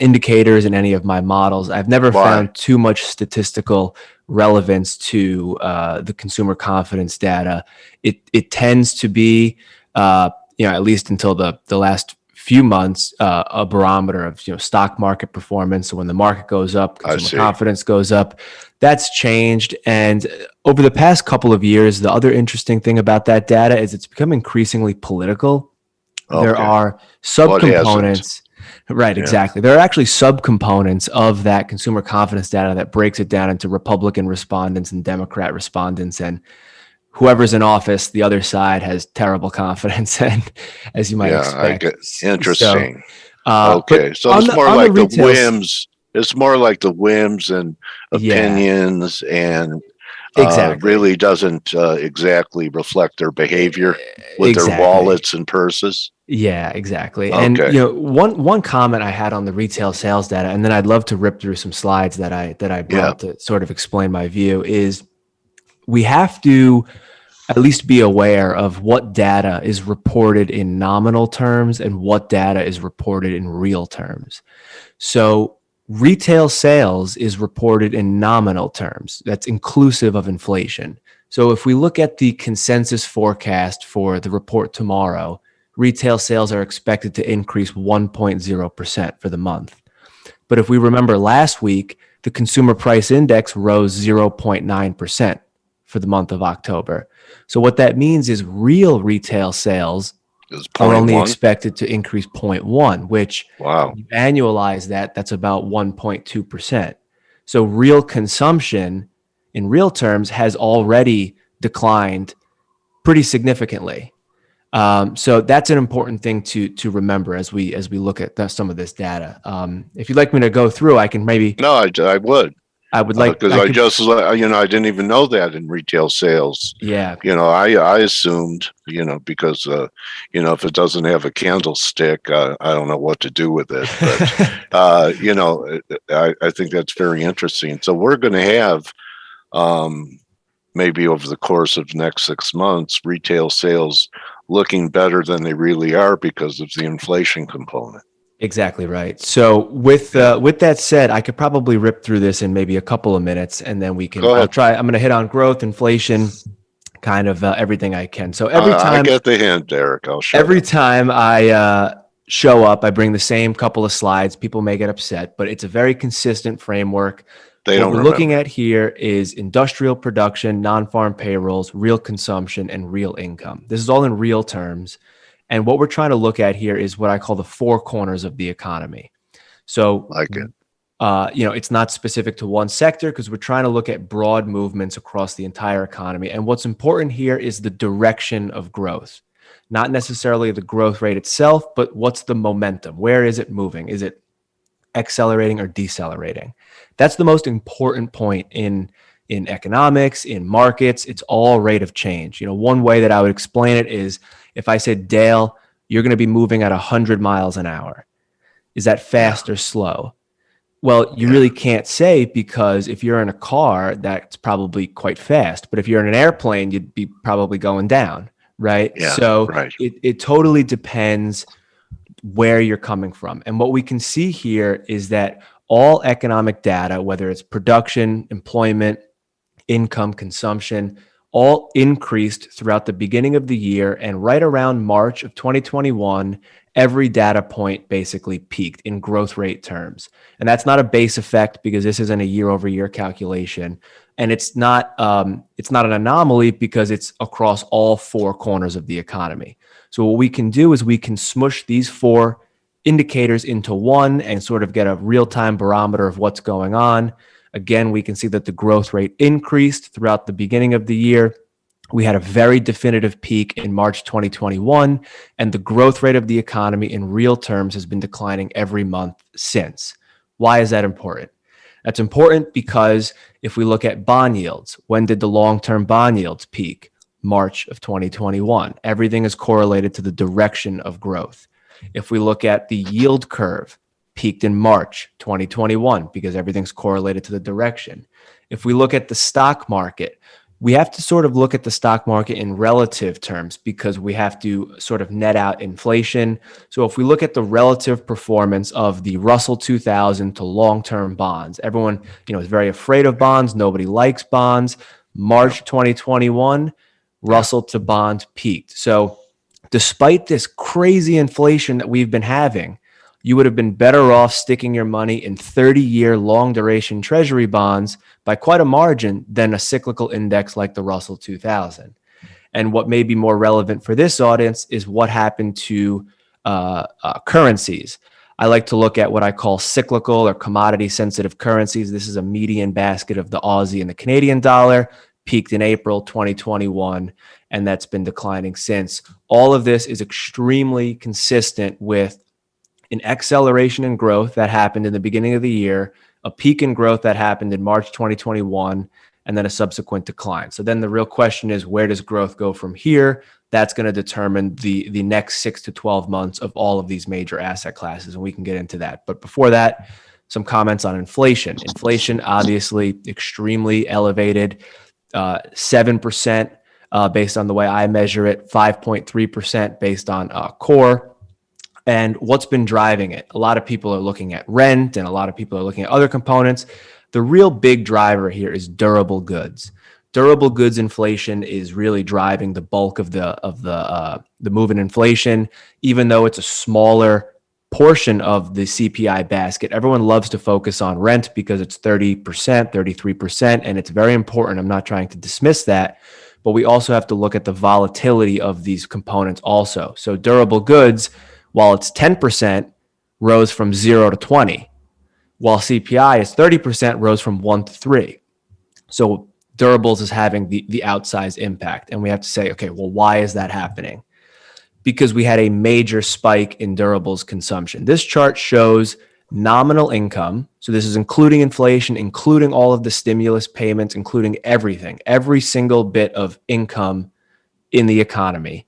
indicators in any of my models. I've never Why? found too much statistical relevance to the consumer confidence data. It tends to be, at least until the last few months, a barometer of stock market performance. So when the market goes up, consumer confidence goes up. That's changed, and over the past couple of years, the other interesting thing about that data is it's become increasingly political. Okay. There are subcomponents. Right, exactly. There are actually subcomponents of that consumer confidence data that breaks it down into Republican respondents and Democrat respondents, and whoever's in office, the other side has terrible confidence, and as you might expect. Interesting. So, okay, so it's more like the whims. It's more like the whims and opinions, and really doesn't exactly reflect their behavior with their wallets and purses. Yeah, exactly. Okay. And one comment I had on the retail sales data, and then I'd love to rip through some slides that I brought to sort of explain my view, is we have to at least be aware of what data is reported in nominal terms and what data is reported in real terms. So retail sales is reported in nominal terms. That's inclusive of inflation. So if we look at the consensus forecast for the report tomorrow, retail sales are expected to increase 1.0% for the month. But if we remember last week, the consumer price index rose 0.9% for the month of October. So what that means is real retail sales are only expected to increase 0.1, which when you annualize that's about 1.2%. So real consumption in real terms has already declined pretty significantly. So that's an important thing to remember as we look at some of this data. If you'd like me to go through, I can maybe. No, I would. I would like because I didn't even know that in retail sales. Yeah. I assumed because if it doesn't have a candlestick, I don't know what to do with it. But I think that's very interesting. So we're going to have maybe over the course of the next 6 months, retail sales looking better than they really are because of the inflation component. Exactly right. So with that said, I could probably rip through this in maybe a couple of minutes, and then we can. I'm going to hit on growth, inflation, kind of everything I can. So every time I get the hint, Derek. Every time I show up, I bring the same couple of slides. People may get upset, but it's a very consistent framework. What we're looking at here is industrial production, non-farm payrolls, real consumption, and real income. This is all in real terms. And what we're trying to look at here is what I call the four corners of the economy. So, it's not specific to one sector because we're trying to look at broad movements across the entire economy. And what's important here is the direction of growth, not necessarily the growth rate itself, but what's the momentum? Where is it moving? Is it accelerating or decelerating? That's the most important point in economics, in markets. It's all rate of change. One way that I would explain it is if I said, Dale, you're going to be moving at 100 miles an hour. Is that fast or slow? Well, you really can't say, because if you're in a car, that's probably quite fast. But if you're in an airplane, you'd be probably going down, right? Yeah, so right. It totally depends where you're coming from. And what we can see here is that all economic data, whether it's production, employment, income, consumption, all increased throughout the beginning of the year, and right around March of 2021, every data point basically peaked in growth rate terms. And that's not a base effect because this isn't a year-over-year calculation. And it's not an anomaly because it's across all four corners of the economy. So what we can do is we can smush these four indicators into one and sort of get a real-time barometer of what's going on. Again, we can see that the growth rate increased throughout the beginning of the year. We had a very definitive peak in March 2021, and the growth rate of the economy in real terms has been declining every month since. Why is that important? That's important because if we look at bond yields, when did the long-term bond yields peak? March of 2021. Everything is correlated to the direction of growth. If we look at the yield curve, peaked in March 2021 because everything's correlated to the direction. If we look at the stock market, we have to sort of look at the stock market in relative terms because we have to sort of net out inflation. So if we look at the relative performance of the Russell 2000 to long-term bonds, everyone, is very afraid of bonds. Nobody likes bonds. March 2021, Russell to bond peaked. So despite this crazy inflation that we've been having, you would have been better off sticking your money in 30-year long duration treasury bonds by quite a margin than a cyclical index like the Russell 2000. And what may be more relevant for this audience is what happened to currencies. I like to look at what I call cyclical or commodity sensitive currencies. This is a median basket of the Aussie and the Canadian dollar, peaked in April 2021, and that's been declining since. All of this is extremely consistent with an acceleration in growth that happened in the beginning of the year, a peak in growth that happened in March 2021, and then a subsequent decline. So then the real question is, where does growth go from here? That's going to determine the next 6 to 12 months of all of these major asset classes, and we can get into that. But before that, some comments on inflation. Inflation, obviously, extremely elevated, 7% based on the way I measure it, 5.3% based on core. And what's been driving it? A lot of people are looking at rent and a lot of people are looking at other components. The real big driver here is durable goods. Durable goods inflation is really driving the bulk of the move in inflation, even though it's a smaller portion of the CPI basket. Everyone loves to focus on rent because it's 30%, 33%, and it's very important. I'm not trying to dismiss that, but we also have to look at the volatility of these components also. So durable goods, while it's 10%, rose from 0 to 20, while CPI is 30%, rose from 1 to 3. So durables is having the outsized impact. And we have to say, okay, well, why is that happening? Because we had a major spike in durables consumption. This chart shows nominal income. So this is including inflation, including all of the stimulus payments, including everything, every single bit of income in the economy.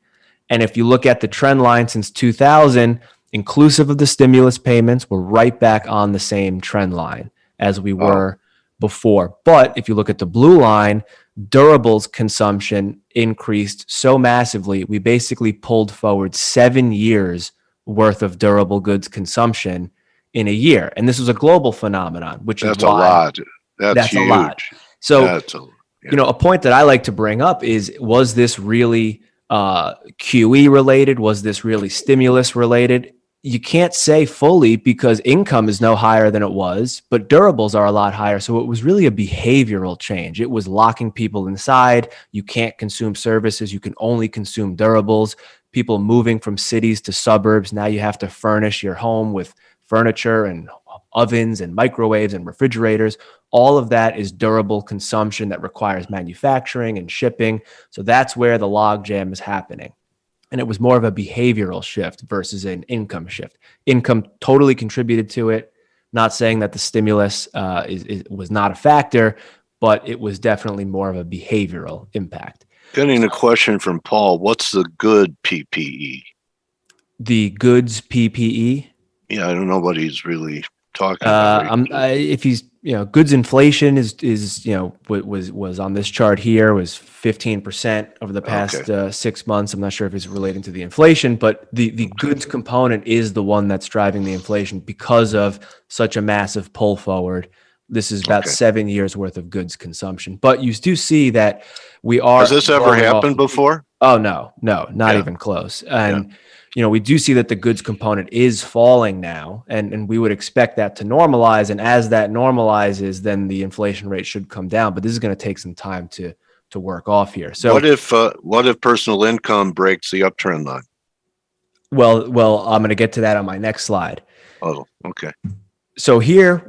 And if you look at the trend line since 2000, inclusive of the stimulus payments, we're right back on the same trend line as we were before. But if you look at the blue line, durables consumption increased so massively, we basically pulled forward 7 years worth of durable goods consumption in a year. And this was a global phenomenon, which That's is why a lot. That's huge. a lot. So, That's a point that I like to bring up is, was this really QE related? Was this really stimulus related? You can't say fully because income is no higher than it was, but durables are a lot higher. So it was really a behavioral change. It was locking people inside. You can't consume services. You can only consume durables. People moving from cities to suburbs. Now you have to furnish your home with furniture and ovens and microwaves and refrigerators. All of that is durable consumption that requires manufacturing and shipping. So that's where the logjam is happening. And it was more of a behavioral shift versus an income shift. Income totally contributed to it. Not saying that the stimulus was not a factor, but it was definitely more of a behavioral impact. Getting a question from Paul. What's the good PPE? The goods PPE? Yeah, I don't know what he's really talking about. If he's, goods inflation was on this chart here, was 15% over the past 6 months. I'm not sure if it's relating to the inflation, but the goods component is the one that's driving the inflation because of such a massive pull forward. This is about 7 years worth of goods consumption. But you do see that we are. Has this ever happened before? Oh, no, not even close. And we do see that the goods component is falling now, and we would expect that to normalize. And as that normalizes, then the inflation rate should come down. But this is going to take some time to work off here. So what if personal income breaks the uptrend line? Well, I'm going to get to that on my next slide. Oh, okay. So here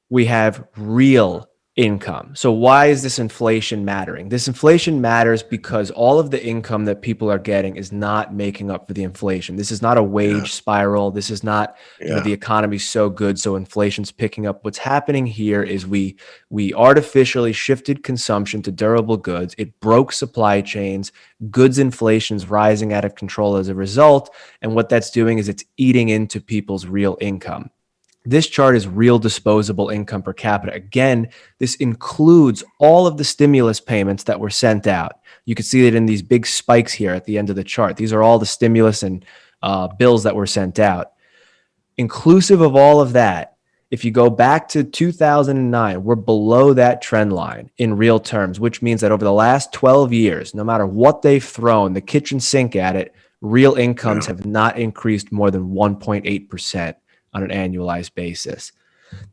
we have real income. So why is this inflation mattering? This inflation matters because all of the income that people are getting is not making up for the inflation. This is not a wage spiral. This is not, the economy's so good, so inflation's picking up. What's happening here is we artificially shifted consumption to durable goods. It broke supply chains. Goods inflation's rising out of control as a result. And what that's doing is it's eating into people's real income. This chart is real disposable income per capita. Again, this includes all of the stimulus payments that were sent out. You can see it in these big spikes here at the end of the chart. These are all the stimulus and bills that were sent out. Inclusive of all of that, if you go back to 2009, we're below that trend line in real terms, which means that over the last 12 years, no matter what they've thrown the kitchen sink at it, real incomes have not increased more than 1.8%. on an annualized basis.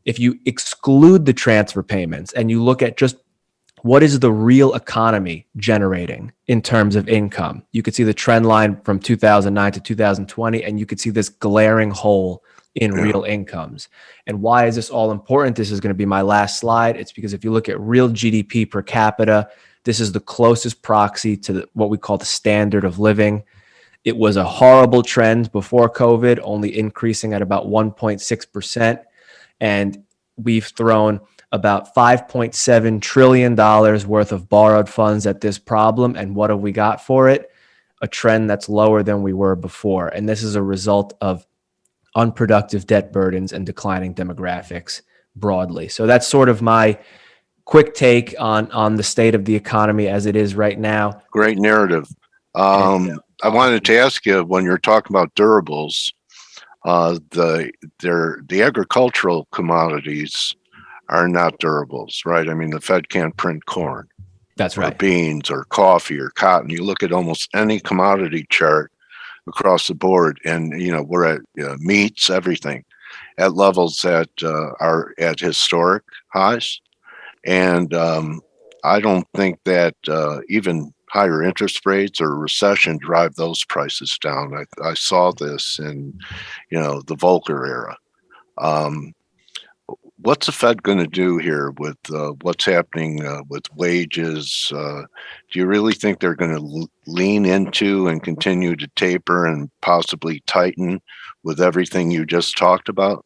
If you exclude the transfer payments and you look at just what is the real economy generating in terms of income, you could see the trend line from 2009 to 2020, and you could see this glaring hole in real incomes. And why is this all important? This is going to be my last slide. It's because if you look at real GDP per capita, this is the closest proxy to what we call the standard of living. It was a horrible trend before COVID, only increasing at about 1.6%. And we've thrown about $5.7 trillion worth of borrowed funds at this problem. And what have we got for it? A trend that's lower than we were before. And this is a result of unproductive debt burdens and declining demographics broadly. So that's sort of my quick take on the state of the economy as it is right now. Great narrative. I wanted to ask you, when you're talking about durables, the agricultural commodities are not durables, right? I mean, the Fed can't print corn. That's right. Or beans or coffee or cotton. You look at almost any commodity chart across the board, and we're at meats, everything, at levels that are at historic highs. And I don't think that even higher interest rates or recession drive those prices down. I saw this in, the Volcker era. What's the Fed going to do here with what's happening with wages? Do you really think they're going to lean into and continue to taper and possibly tighten with everything you just talked about?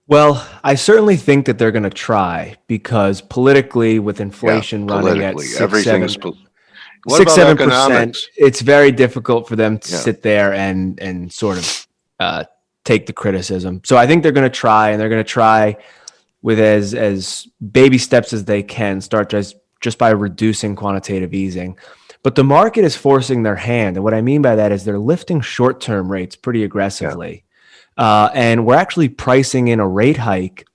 Well, I certainly think that they're going to try, because politically, with inflation running at 6-7%, it's very difficult for them to sit there and sort of take the criticism. So I think they're going to try, and they're going to try with as baby steps as they can, start just by reducing quantitative easing. But the market is forcing their hand. And what I mean by that is they're lifting short-term rates pretty aggressively. And we're actually pricing in a rate hike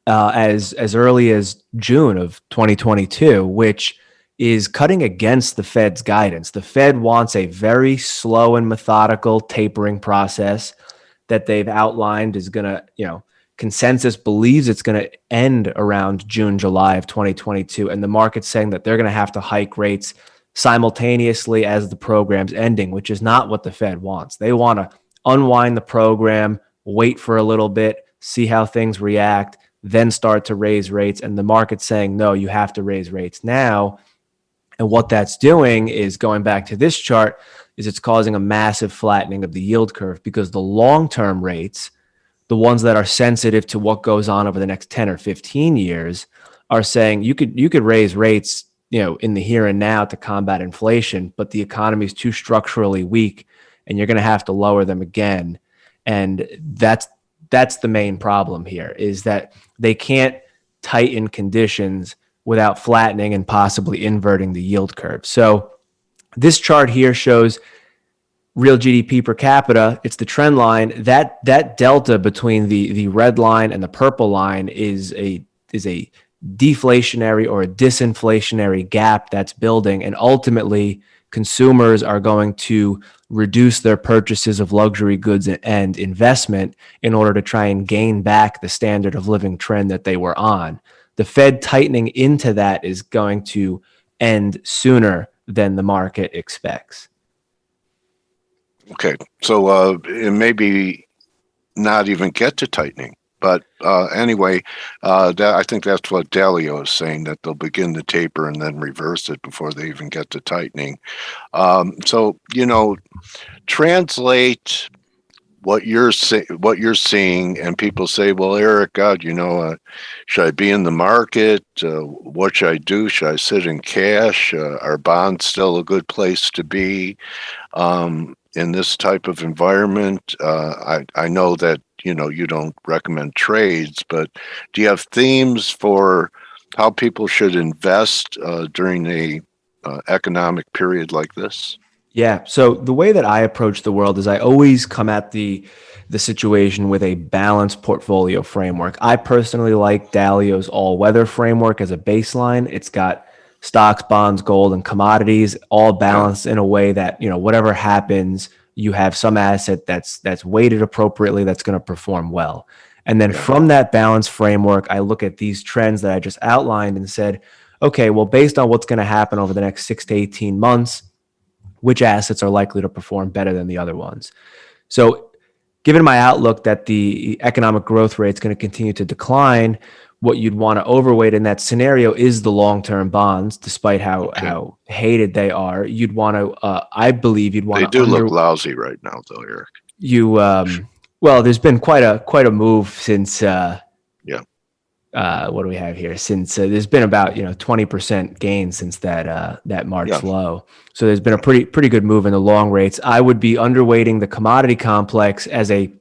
as early as June of 2022, which is cutting against the Fed's guidance. The Fed wants a very slow and methodical tapering process that they've outlined is going to, consensus believes it's going to end around June, July of 2022. And the market's saying that they're going to have to hike rates simultaneously as the program's ending, which is not what the Fed wants. They want to unwind the program, wait for a little bit, see how things react, then start to raise rates. And the market's saying, no, you have to raise rates now. And what that's doing is, going back to this chart, is it's causing a massive flattening of the yield curve, because the long-term rates, the ones that are sensitive to what goes on over the next 10 or 15 years, are saying you could raise rates, in the here and now to combat inflation, but the economy is too structurally weak and you're going to have to lower them again. And that's the main problem here, is that they can't tighten conditions without flattening and possibly inverting the yield curve. So this chart here shows real GDP per capita. It's the trend line. That delta between the red line and the purple line is a deflationary or a disinflationary gap that's building. And ultimately, consumers are going to reduce their purchases of luxury goods and investment in order to try and gain back the standard of living trend that they were on. The Fed tightening into that is going to end sooner than the market expects. Okay, so it maybe not even get to tightening. But anyway, I think that's what Dalio is saying, that they'll begin to taper and then reverse it before they even get to tightening. So, translate what you're seeing, and people say, well, Eric, God, should I be in the market? What should I do? Should I sit in cash? Are bonds still a good place to be in this type of environment? I know that you don't recommend trades, but do you have themes for how people should invest during a economic period like this? Yeah. So the way that I approach the world is I always come at the situation with a balanced portfolio framework. I personally like Dalio's all-weather framework as a baseline. It's got stocks, bonds, gold, and commodities all balanced in a way that, whatever happens, you have some asset that's weighted appropriately that's going to perform well. And then from that balanced framework, I look at these trends that I just outlined and said, okay, well, based on what's going to happen over the next 6 to 18 months, which assets are likely to perform better than the other ones. So given my outlook that the economic growth rate is going to continue to decline, what you'd want to overweight in that scenario is the long-term bonds, despite how hated they are. You'd want to, I believe you'd want to. They do look lousy right now, though, Eric. Well, there's been quite a move since, what do we have here? Since there's been about 20% gain since that March low. So there's been a pretty good move in the long rates. I would be underweighting the commodity complex as a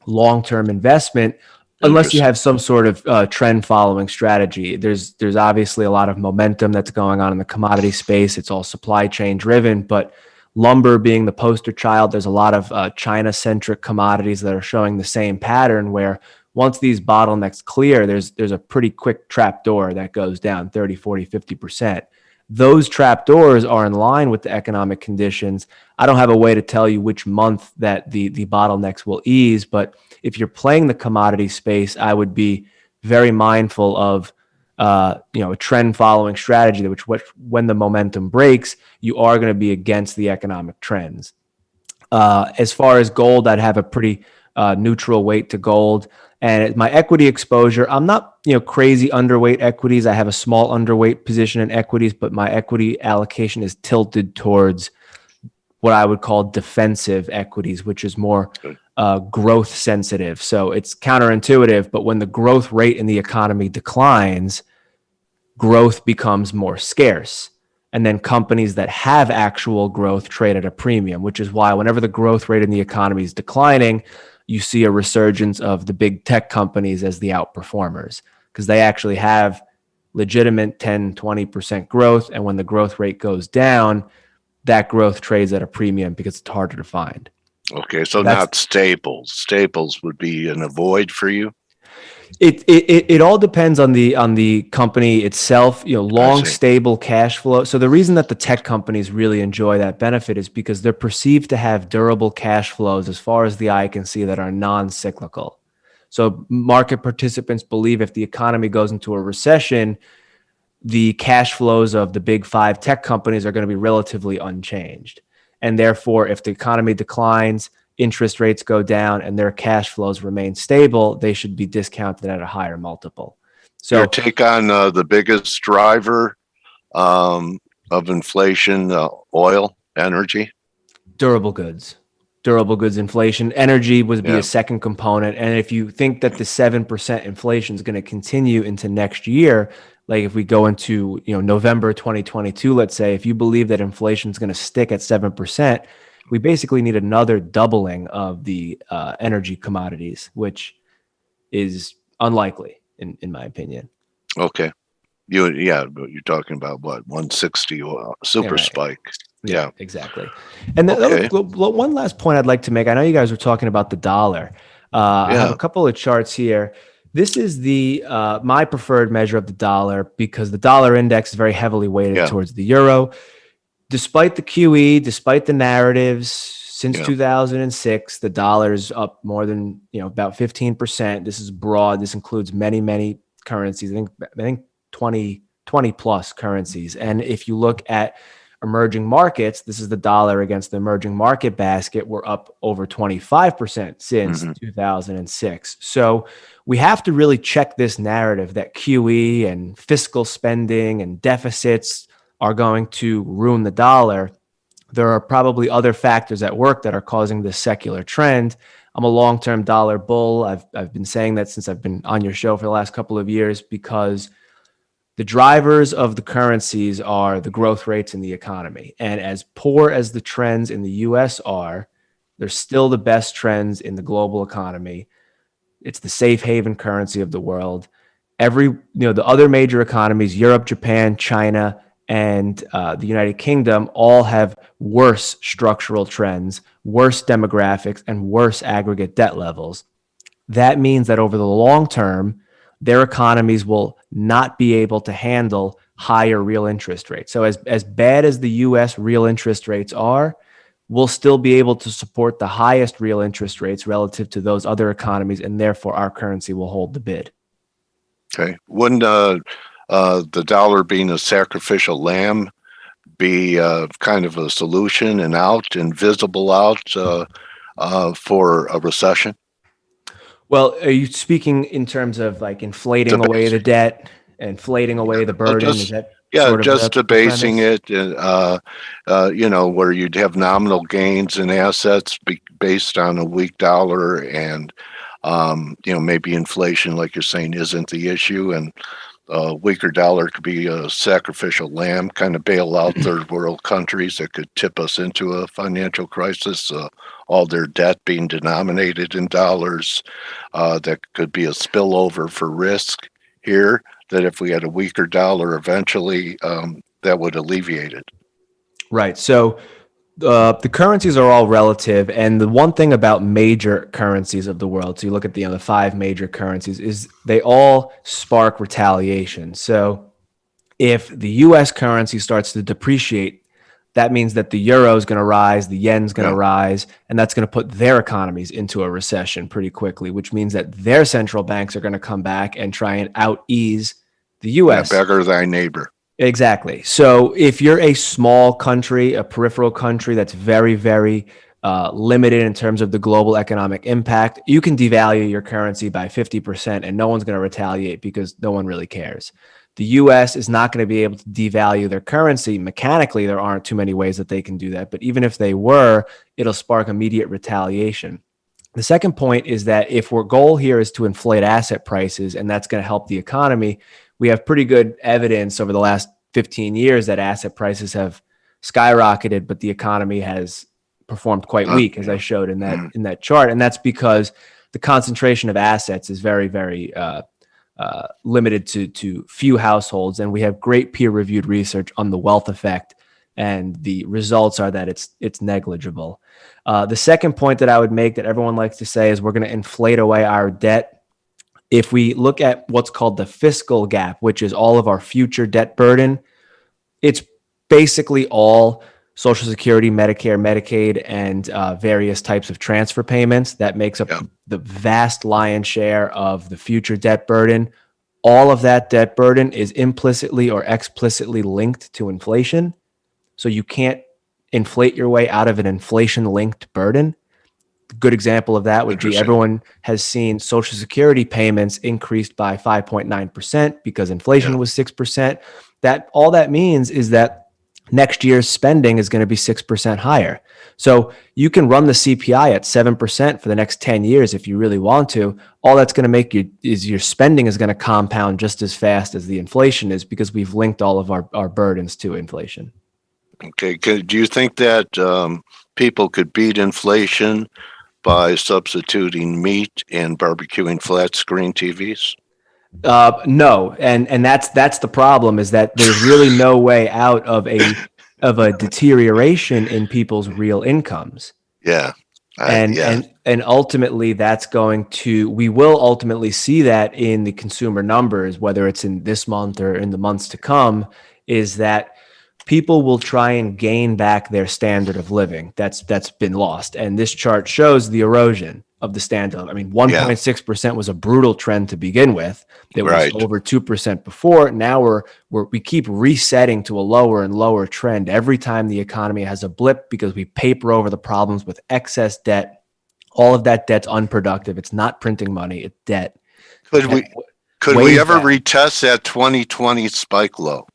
long-term investment, unless you have some sort of trend following strategy. There's obviously a lot of momentum that's going on in the commodity space. It's all supply chain driven, but lumber being the poster child, there's a lot of China-centric commodities that are showing the same pattern where once these bottlenecks clear, there's a pretty quick trap door that goes down 30, 40, 50%. Those trap doors are in line with the economic conditions. I don't have a way to tell you which month that the bottlenecks will ease, but if you're playing the commodity space, I would be very mindful of a trend following strategy, which when the momentum breaks, you are going to be against the economic trends. As far as gold, I'd have a pretty neutral weight to gold. And my equity exposure, I'm not, crazy underweight equities. I have a small underweight position in equities, but my equity allocation is tilted towards what I would call defensive equities, which is more growth sensitive. So it's counterintuitive, but when the growth rate in the economy declines, growth becomes more scarce. And then companies that have actual growth trade at a premium, which is why whenever the growth rate in the economy is declining, you see a resurgence of the big tech companies as the outperformers because they actually have legitimate 10, 20% growth. And when the growth rate goes down, that growth trades at a premium because it's harder to find. Okay, so not staples. Staples would be an avoid for you? It all depends on the company itself, long stable cash flow. So the reason that the tech companies really enjoy that benefit is because they're perceived to have durable cash flows as far as the eye can see that are non-cyclical. So market participants believe if the economy goes into a recession, the cash flows of the big 5 tech companies are going to be relatively unchanged. And therefore, if the economy declines, interest rates go down and their cash flows remain stable, they should be discounted at a higher multiple. So your take on the biggest driver of inflation, oil, energy? Durable goods inflation. Energy would be a second component. And if you think that the 7% inflation is going to continue into next year, like if we go into November 2022, let's say, if you believe that inflation is going to stick at 7%, we basically need another doubling of the energy commodities, which is unlikely in my opinion. Okay. You're talking about what, 160 oil, super spike. Yeah, exactly. And one last point I'd like to make, I know you guys were talking about the dollar. I have a couple of charts here. This is my preferred measure of the dollar because the dollar index is very heavily weighted towards the euro. Despite the QE, despite the narratives, since 2006, the dollar is up more than about 15%. This is broad. This includes many currencies. I think 20 plus currencies. And if you look at emerging markets, this is the dollar against the emerging market basket, we're up over 25% since 2006. So we have to really check this narrative that QE and fiscal spending and deficits are going to ruin the dollar. There are probably other factors at work that are causing this secular trend. I'm a long-term dollar bull. I've been saying that since I've been on your show for the last couple of years, because the drivers of the currencies are the growth rates in the economy. And as poor as the trends in the US are, they're still the best trends in the global economy. It's the safe haven currency of the world. The other major economies, Europe, Japan, China, and the United Kingdom, all have worse structural trends, worse demographics, and worse aggregate debt levels. That means that over the long term, their economies will not be able to handle higher real interest rates. So as bad as the US real interest rates are, we'll still be able to support the highest real interest rates relative to those other economies, and therefore our currency will hold the bid. Okay. Wouldn't the dollar being a sacrificial lamb be kind of a solution and visible out for a recession? Well, are you speaking in terms of like inflating away the debt, inflating away the burden? Is that just debasing it, where you'd have nominal gains in assets based on a weak dollar, and maybe inflation, like you're saying, isn't the issue, and a weaker dollar could be a sacrificial lamb, kind of bail out third world countries that could tip us into a financial crisis. All their debt being denominated in dollars, that could be a spillover for risk here, that if we had a weaker dollar eventually, that would alleviate it. Right. So the currencies are all relative. And the one thing about major currencies of the world, so you look at the 5 major currencies, is they all spark retaliation. So if the US currency starts to depreciate, that means that the euro is going to rise, the yen's going to rise, and that's going to put their economies into a recession pretty quickly, which means that their central banks are going to come back and try and out-ease the US. Beggar thy neighbor. Exactly. So if you're a small country, a peripheral country that's very, very limited in terms of the global economic impact, you can devalue your currency by 50% and no one's going to retaliate because no one really cares. The US is not going to be able to devalue their currency. Mechanically, there aren't too many ways that they can do that. But even if they were, it'll spark immediate retaliation. The second point is that if our goal here is to inflate asset prices, and that's going to help the economy, we have pretty good evidence over the last 15 years that asset prices have skyrocketed, but the economy has performed quite weak, as I showed in that chart. And that's because the concentration of assets is very, very limited to few households. And we have great peer-reviewed research on the wealth effect, and the results are that it's negligible. The second point that I would make that everyone likes to say is we're going to inflate away our debt. If we look at what's called the fiscal gap, which is all of our future debt burden, it's basically all Social Security, Medicare, Medicaid, and various types of transfer payments. That makes up the vast lion's share of the future debt burden. All of that debt burden is implicitly or explicitly linked to inflation. So you can't inflate your way out of an inflation-linked burden. A good example of that would be everyone has seen Social Security payments increased by 5.9% because inflation was 6%. All that means is that next year's spending is going to be 6% higher. So you can run the CPI at 7% for the next 10 years if you really want to. All that's going to make you is your spending is going to compound just as fast as the inflation is, because we've linked all of our burdens to inflation. Okay. Do you think that people could beat inflation by substituting meat and barbecuing flat screen TVs? No, and that's the problem, is that there's really no way out of a deterioration in people's real incomes. And ultimately we will ultimately see that in the consumer numbers, whether it's in this month or in the months to come, is that people will try and gain back their standard of living that's been lost. And this chart shows the erosion. of the standalone. I mean, 1.6% was a brutal trend to begin with. It was over 2% before. Now we keep resetting to a lower and lower trend every time the economy has a blip because we paper over the problems with excess debt. All of that debt's unproductive. It's not printing money, it's debt. Could we ever retest that 2020 spike low?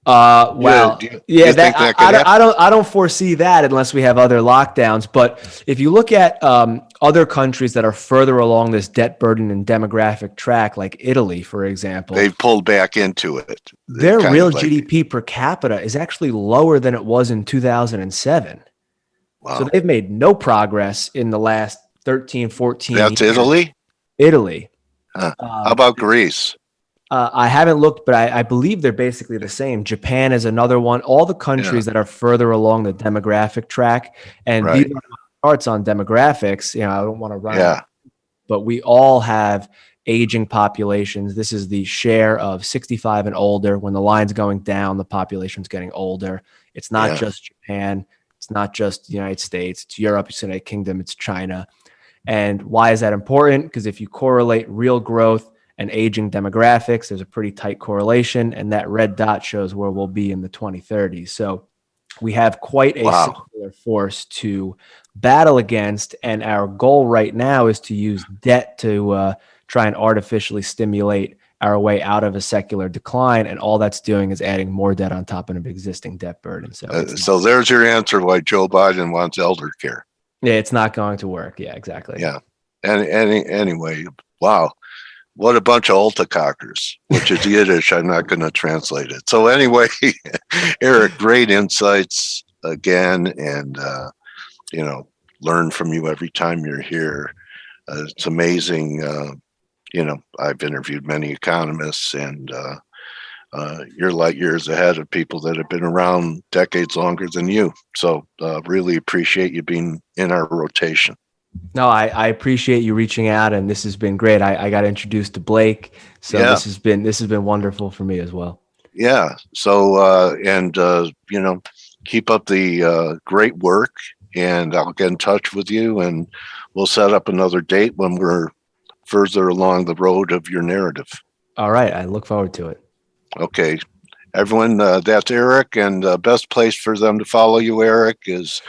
Well, do you think that could happen? I don't foresee that unless we have other lockdowns. But if you look at other countries that are further along this debt burden and demographic track, like Italy, for example, they've pulled back into it. Their real GDP per capita is actually lower than it was in 2007. Wow. So they've made no progress in the last 13, 14 That's years. Italy. How about Greece? I haven't looked, but I believe they're basically the same. Japan is another one. All the countries that are further along the demographic track, and these are my charts on demographics. You know, I don't want to run, but we all have aging populations. This is the share of 65 and older. When the line's going down, the population's getting older. It's not just Japan. It's not just the United States. It's Europe. It's the United Kingdom. It's China. And why is that important? Because if you correlate real growth and aging demographics, there's a pretty tight correlation, and that red dot shows where we'll be in the 2030s. So we have quite a singular force to battle against, and our goal right now is to use debt to try and artificially stimulate our way out of a secular decline, and all that's doing is adding more debt on top of an existing debt burden. So there's your answer why Joe Biden wants elder care. Yeah, it's not going to work. Yeah, exactly. Yeah. And anyway, wow. What a bunch of ultacockers, which is Yiddish. I'm not going to translate it. So anyway, Eric, great insights again, and learn from you every time you're here. It's amazing. I've interviewed many economists, and you're light years ahead of people that have been around decades longer than you. So really appreciate you being in our rotation. No, I appreciate you reaching out, and this has been great. I got introduced to Blake, so this has been wonderful for me as well. Yeah. So keep up the great work, and I'll get in touch with you, and we'll set up another date when we're further along the road of your narrative. All right, I look forward to it. Okay, everyone, that's Eric, and the best place for them to follow you, Eric, is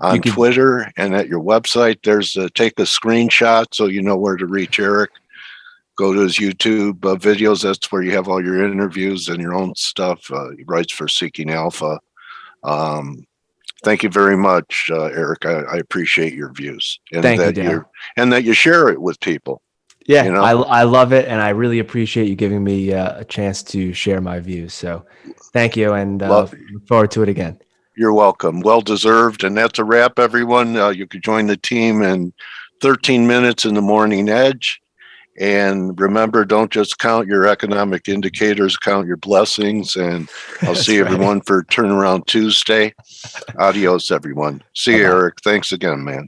on Twitter and at your website. There's take a screenshot so you know where to reach Eric. Go to his YouTube videos. That's where you have all your interviews and your own stuff. He writes for Seeking Alpha. Thank you very much, Eric. I appreciate your views, and Thank you, Dale. And that you share it with people. Yeah, I love it, and I really appreciate you giving me a chance to share my views. So thank you, and look forward to it again. You're welcome. Well deserved. And that's a wrap, everyone. You can join the team in 13 minutes in the Morning Edge. And remember, don't just count your economic indicators, count your blessings. And I'll see everyone for Turnaround Tuesday. Adios, everyone. See you, Eric. Thanks again, man.